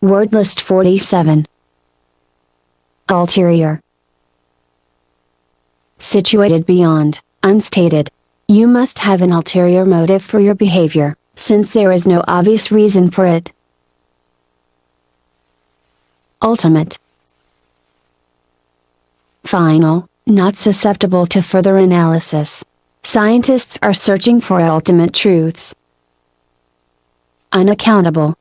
Word list 47. Ulterior. Situated beyond, unstated. You must have an ulterior motive for your behavior, since there is no obvious reason for it. Ultimate. Final, not susceptible to further analysis. Scientists are searching for ultimate truths. Unaccountable.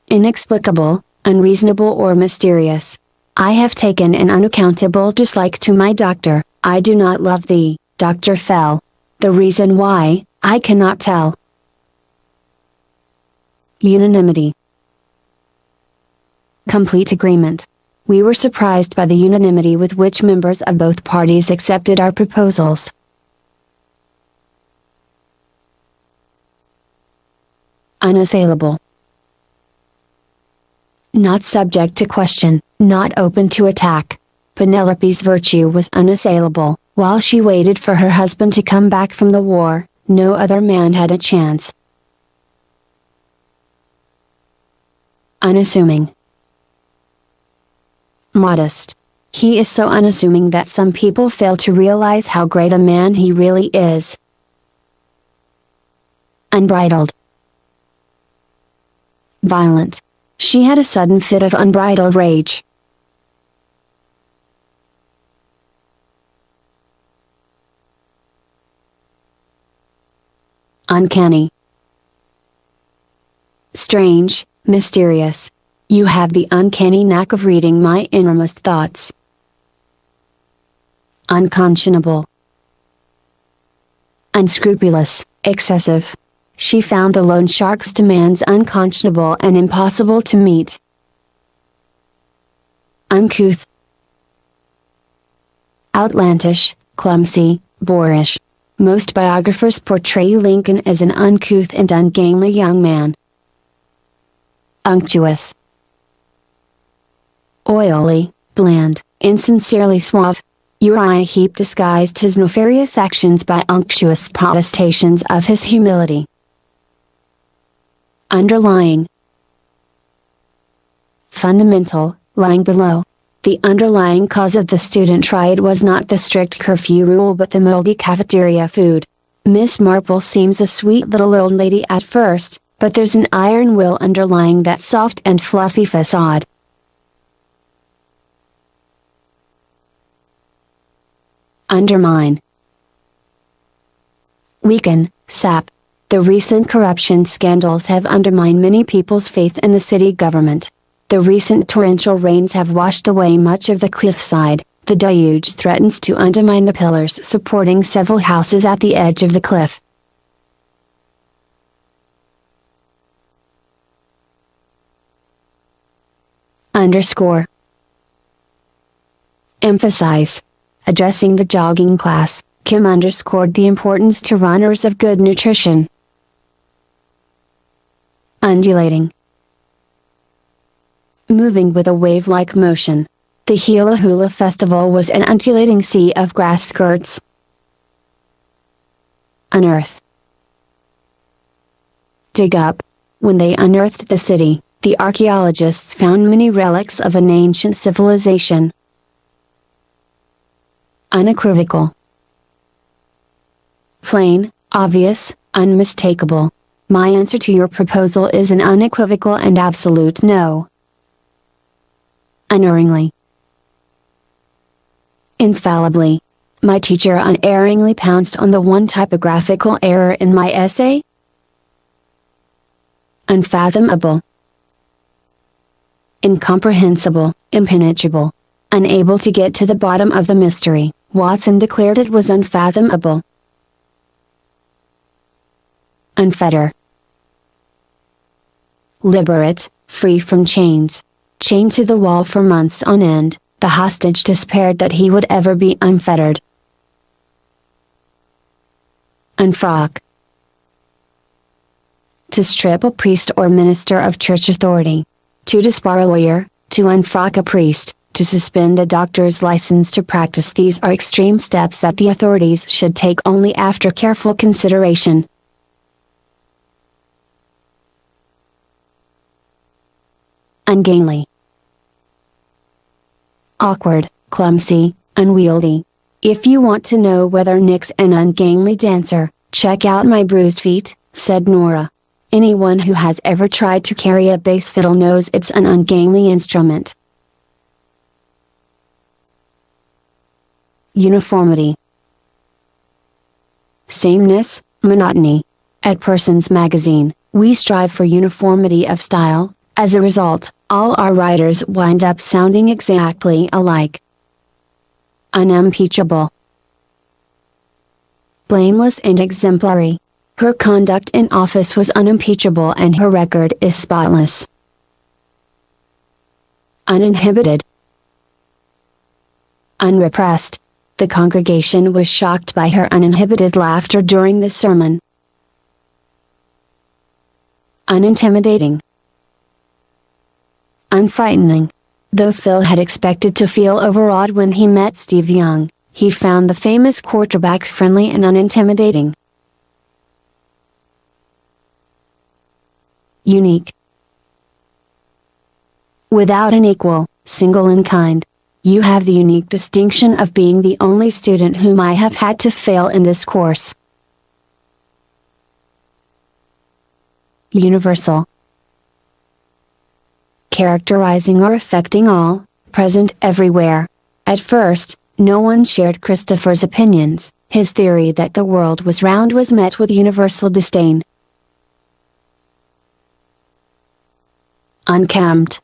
Inexplicable, unreasonable or mysterious. I have taken an unaccountable dislike to my doctor. I do not love thee, Dr. Fell. The reason why, I cannot tell. Unanimity. Complete agreement. We were surprised by the unanimity with which members of both parties accepted our proposals. Unassailable. Not subject to question, not open to attack. Penelope's virtue was unassailable. While she waited for her husband to come back from the war, no other man had a chance. Unassuming. Modest. He is so unassuming that some people fail to realize how great a man he really is. Unbridled. Violent. She had a sudden fit of unbridled rage. Uncanny. Strange, mysterious. You have the uncanny knack of reading my innermost thoughts. Unconscionable. Unscrupulous, excessive. She found the loan shark's demands unconscionable and impossible to meet. Uncouth. Outlandish, clumsy, boorish. Most biographers portray Lincoln as an uncouth and ungainly young man. Unctuous. Oily, bland, insincerely suave. Uriah Heep disguised his nefarious actions by unctuous protestations of his humility. Underlying. Fundamental, lying below. The underlying cause of the student riot was not the strict curfew rule but the moldy cafeteria food. Miss Marple seems a sweet little old lady at first, but there's an iron will underlying that soft and fluffy facade. Undermine. Weaken, sap. The recent corruption scandals have undermined many people's faith in the city government. The recent torrential rains have washed away much of the cliffside. The deluge threatens to undermine the pillars supporting several houses at the edge of the cliff. Underscore. Emphasize. Addressing the jogging class, Kim underscored the importance to runners of good nutrition. Undulating. Moving with a wave-like motion. The Hula Hula Festival was an undulating sea of grass skirts. Unearth. Dig up. When they unearthed the city, the archaeologists found many relics of an ancient civilization. Unequivocal. Plain, obvious, unmistakable. My answer to your proposal is an unequivocal and absolute no. Unerringly. Infallibly. My teacher unerringly pounced on the one typographical error in my essay. Unfathomable. Incomprehensible, impenetrable. Unable to get to the bottom of the mystery, Watson declared it was unfathomable. Unfetter. Liberate, free from chains. Chained to the wall for months on end, the hostage despaired that he would ever be unfettered. Unfrock. To strip a priest or minister of church authority. To disbar a lawyer, to unfrock a priest, to suspend a doctor's license to practice. These are extreme steps that the authorities should take only after careful consideration. ungainly, awkward, clumsy, unwieldy. If you want to know whether Nick's an ungainly dancer, check out my bruised feet, said Nora. Anyone who has ever tried to carry a bass fiddle knows it's an ungainly instrument. Uniformity, sameness, monotony. At Person's Magazine, we strive for uniformity of style. As a result, all our writers wind up sounding exactly alike. Unimpeachable, blameless and exemplary. Her conduct in office was unimpeachable and her record is spotless. Uninhibited, unrepressed. The congregation was shocked by her uninhibited laughter during the sermon. Unintimidating, unfrightening. Though Phil had expected to feel overawed when he met Steve Young, he found the famous quarterback friendly and unintimidating. Unique, without an equal, single in kind. You have the unique distinction of being the only student whom I have had to fail in this course. Universal, characterizing or affecting all, present everywhere. At first, no one shared Christopher's opinions. His theory that the world was round was met with universal disdain. Unkempt,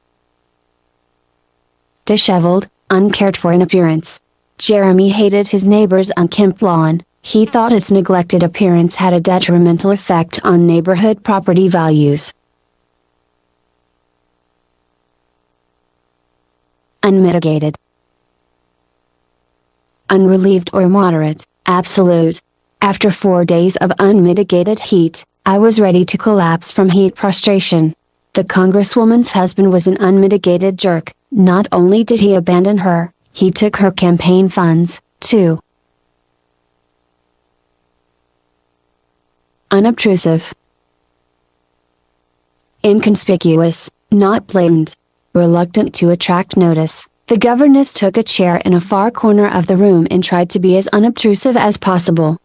disheveled, uncared for in appearance. Jeremy hated his neighbor's unkempt lawn. He thought its neglected appearance had a detrimental effect on neighborhood property values. Unmitigated, unrelieved or moderate, absolute. After 4 days of unmitigated heat, I was ready to collapse from heat prostration. The Congresswoman's husband was an unmitigated jerk. Not only did he abandon her, he took her campaign funds, too. Unobtrusive, inconspicuous, not blatant, reluctant to attract notice. The governess took a chair in a far corner of the room and tried to be as unobtrusive as possible.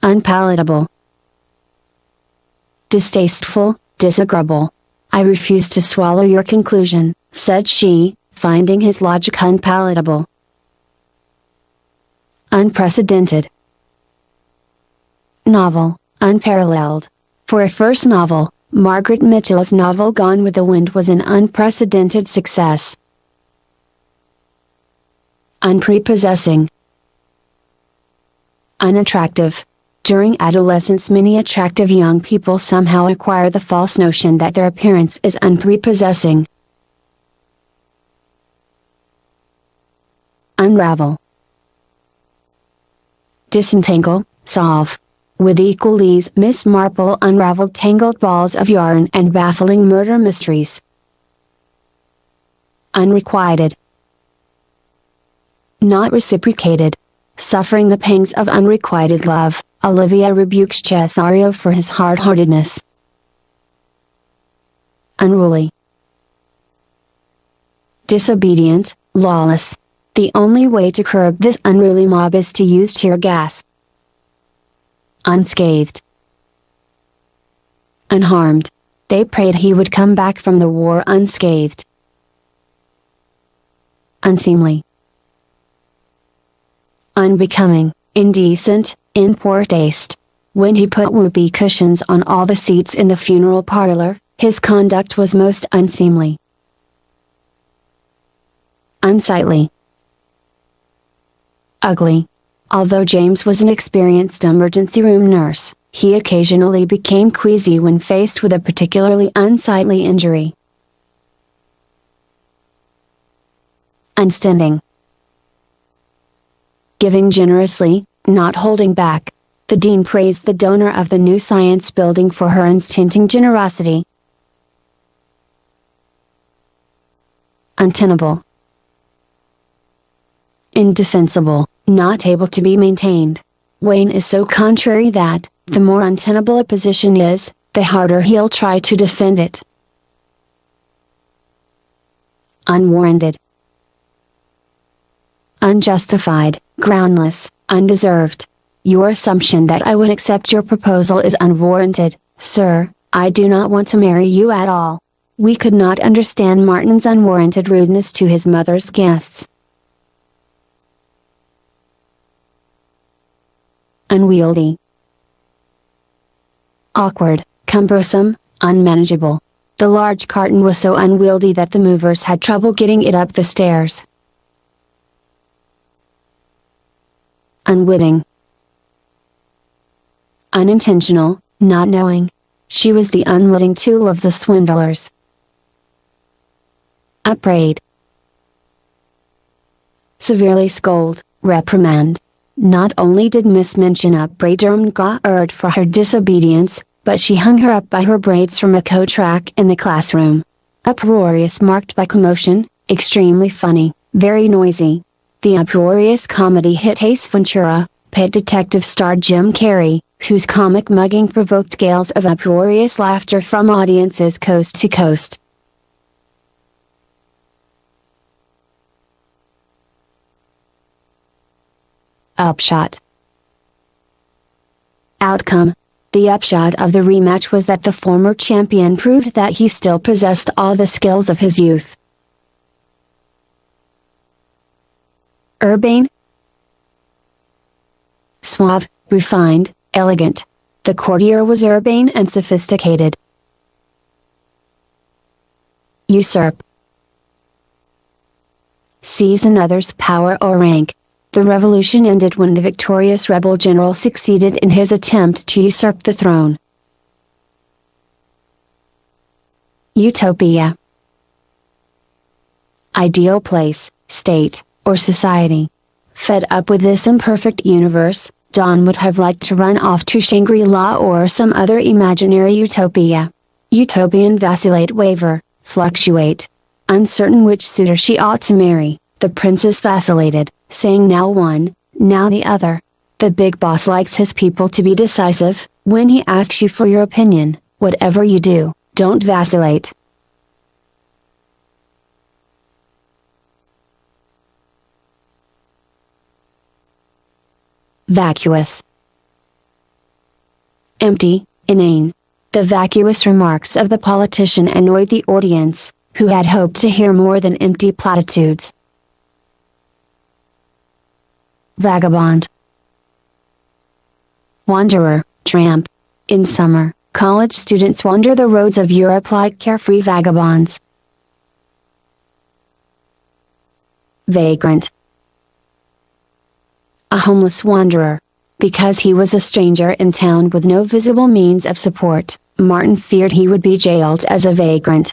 Unpalatable, distasteful, disagreeable. I refuse to swallow your conclusion, said she, finding his logic unpalatable. Unprecedented, novel, unparalleled. For a first novel, Margaret Mitchell's novel Gone with the Wind was an unprecedented success. Unprepossessing, unattractive. During adolescence, many attractive young people somehow acquire the false notion that their appearance is unprepossessing. Unravel, disentangle, solve. With equal ease, Miss Marple unraveled tangled balls of yarn and baffling murder mysteries. Unrequited, not reciprocated. Suffering the pangs of unrequited love, Olivia rebukes Cesario for his hard-heartedness. Unruly, disobedient, lawless. The only way to curb this unruly mob is to use tear gas. Unscathed, unharmed. They prayed he would come back from the war unscathed. Unseemly, unbecoming, indecent, in poor taste. When he put whoopee cushions on all the seats in the funeral parlor, his conduct was most unseemly. Unsightly, ugly. Although James was an experienced emergency room nurse, he occasionally became queasy when faced with a particularly unsightly injury. Unstinting, giving generously, not holding back. The dean praised the donor of the new science building for her unstinting generosity. Untenable, indefensible, not able to be maintained. Wayne is so contrary that, the more untenable a position is, the harder he'll try to defend it. Unwarranted, unjustified, groundless, undeserved. Your assumption that I would accept your proposal is unwarranted, sir. I do not want to marry you at all. We could not understand Martin's unwarranted rudeness to his mother's guests. Unwieldy, awkward, cumbersome, unmanageable. The large carton was so unwieldy that the movers had trouble getting it up the stairs. Unwitting, unintentional, not knowing. She was the unwitting tool of the swindlers. Upbraid, severely scold, reprimand. Not only did Miss Minchin upbraid Ermgard for her disobedience, but she hung her up by her braids from a coat rack in the classroom. Uproarious, marked by commotion, extremely funny, very noisy. The uproarious comedy hit Ace Ventura. Pet Detective starred Jim Carrey, whose comic mugging provoked gales of uproarious laughter from audiences coast to coast. Upshot. Outcome. The upshot of the rematch was that the former champion proved that he still possessed all the skills of his youth. Urbane, suave, refined, elegant. The courtier was urbane and sophisticated. Usurp, seize another's power or rank. The revolution ended when the victorious rebel general succeeded in his attempt to usurp the throne. Utopia, ideal place, state, or society. Fed up with this imperfect universe, Don would have liked to run off to Shangri-La or some other imaginary utopia. Utopian vacillate, waver, fluctuate. Uncertain which suitor she ought to marry, the princess vacillated, saying now one, now the other. The big boss likes his people to be decisive. When he asks you for your opinion, whatever you do, don't vacillate. Vacuous, empty, inane. The vacuous remarks of the politician annoyed the audience, who had hoped to hear more than empty platitudes. Vagabond, wanderer, tramp. In summer, college students wander the roads of Europe like carefree vagabonds. Vagrant, a homeless wanderer. Because he was a stranger in town with no visible means of support, Martin feared he would be jailed as a vagrant.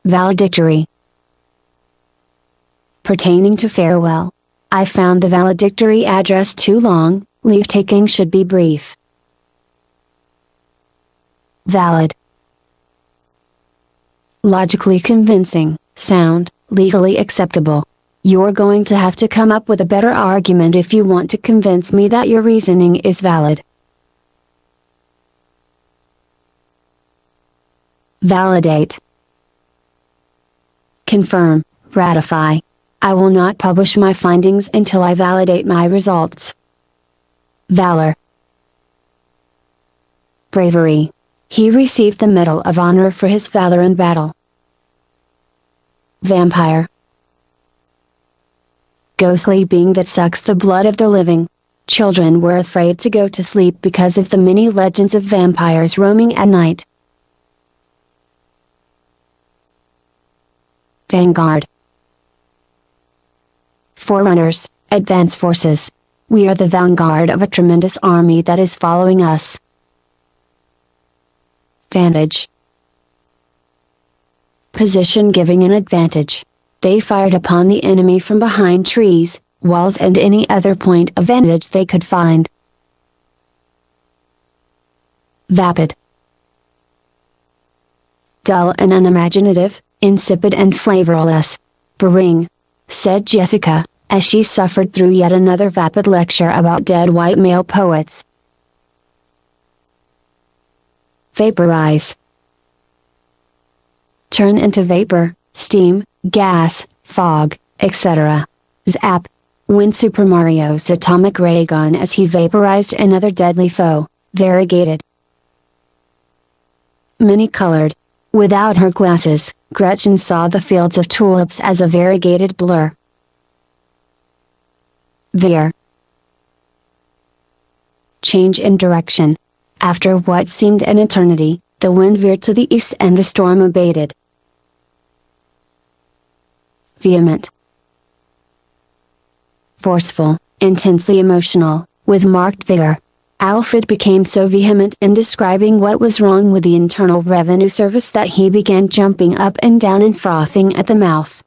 Valedictory, pertaining to farewell. I found the valedictory address too long, leave-taking should be brief. Valid, logically convincing, sound, legally acceptable. You're going to have to come up with a better argument if you want to convince me that your reasoning is valid. Validate, confirm, ratify. I will not publish my findings until I validate my results. Valor, bravery. He received the Medal of Honor for his valor in battle. Vampire, ghostly being that sucks the blood of the living. Children were afraid to go to sleep because of the many legends of vampires roaming at night. Vanguard, forerunners, advance forces. We are the vanguard of a tremendous army that is following us. Vantage, position giving an advantage. They fired upon the enemy from behind trees, walls and any other point of vantage they could find. Vapid, dull and unimaginative, insipid and flavorless. Bring, said Jessica, as she suffered through yet another vapid lecture about dead white male poets. Vaporize. Turn into vapor, steam, gas, fog, etc. Zap. When Super Mario's atomic ray gun as he vaporized another deadly foe, variegated. Many-colored. Without her glasses, Gretchen saw the fields of tulips as a variegated blur. Veer. Change in direction. After what seemed an eternity, the wind veered to the east and the storm abated. Vehement. Forceful, intensely emotional, with marked vigor. Alfred became so vehement in describing what was wrong with the Internal Revenue Service that he began jumping up and down and frothing at the mouth.